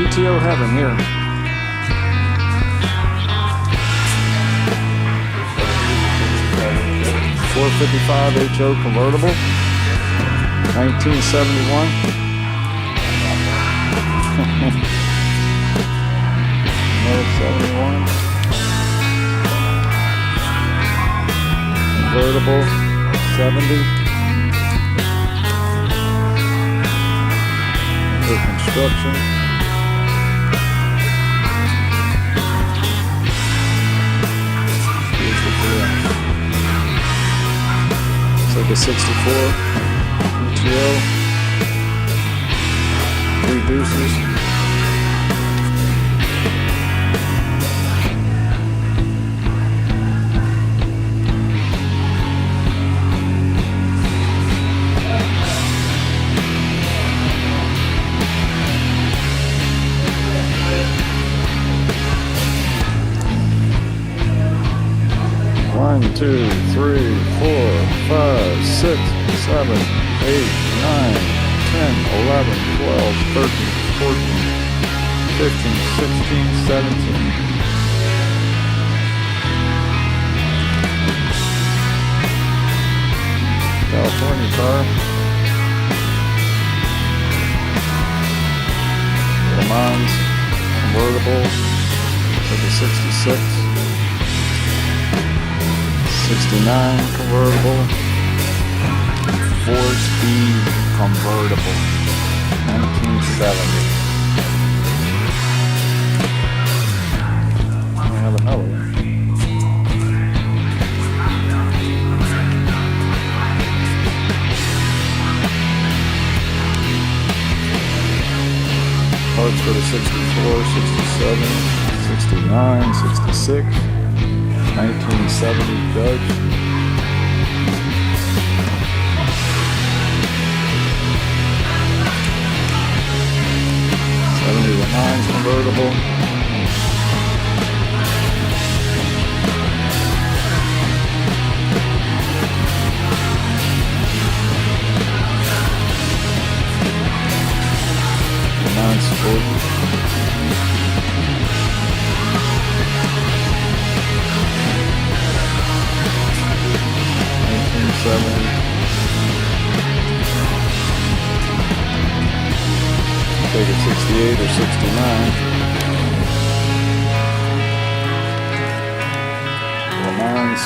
GTO heaven here. $455 HO convertible, 1971. Another 71. Convertible, 70. Under construction. Here's the grill. It's like a 64 GTO. 3 deuces. One, 2, 3, 4, 5, 6, 7, 8, 9, 10, 11, 12, 13, 14, 15, 16, 17. California car. LeMans convertible with the 66. 69 convertible, 4-speed convertible, 1970. I have another one. Parts for the 64, 67, 69, 66. 1970 Judge. 79 convertible. LeMans Sport. 70. Take it 68 or 69. LeMans.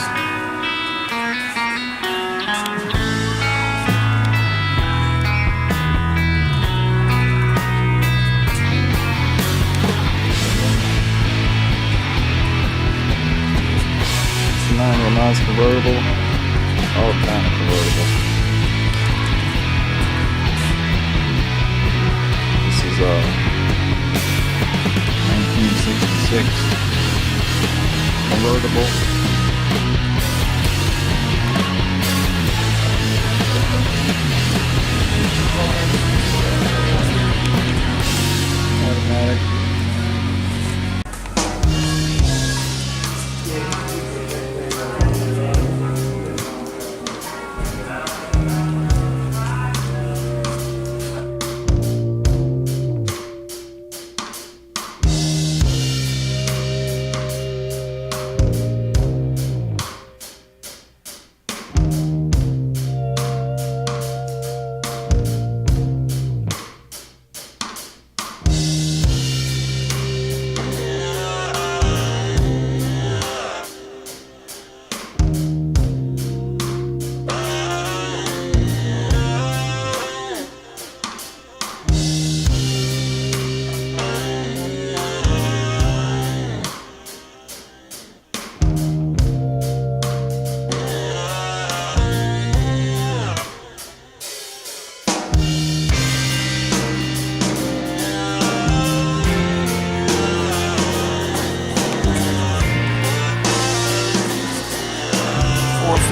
LeMans convertible. All kind of convertible. This is 1966 convertible. Automatic.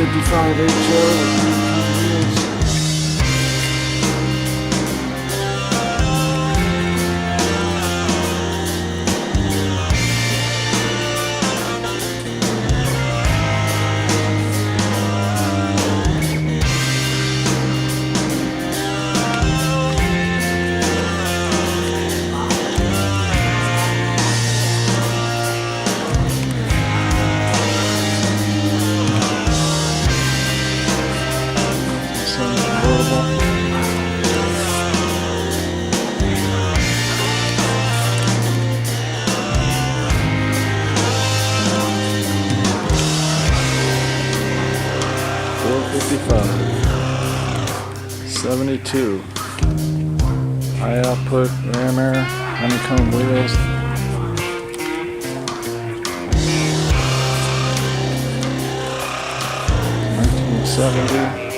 $55 HO. tough. 72. High output, ram air, honeycomb wheels. 1970.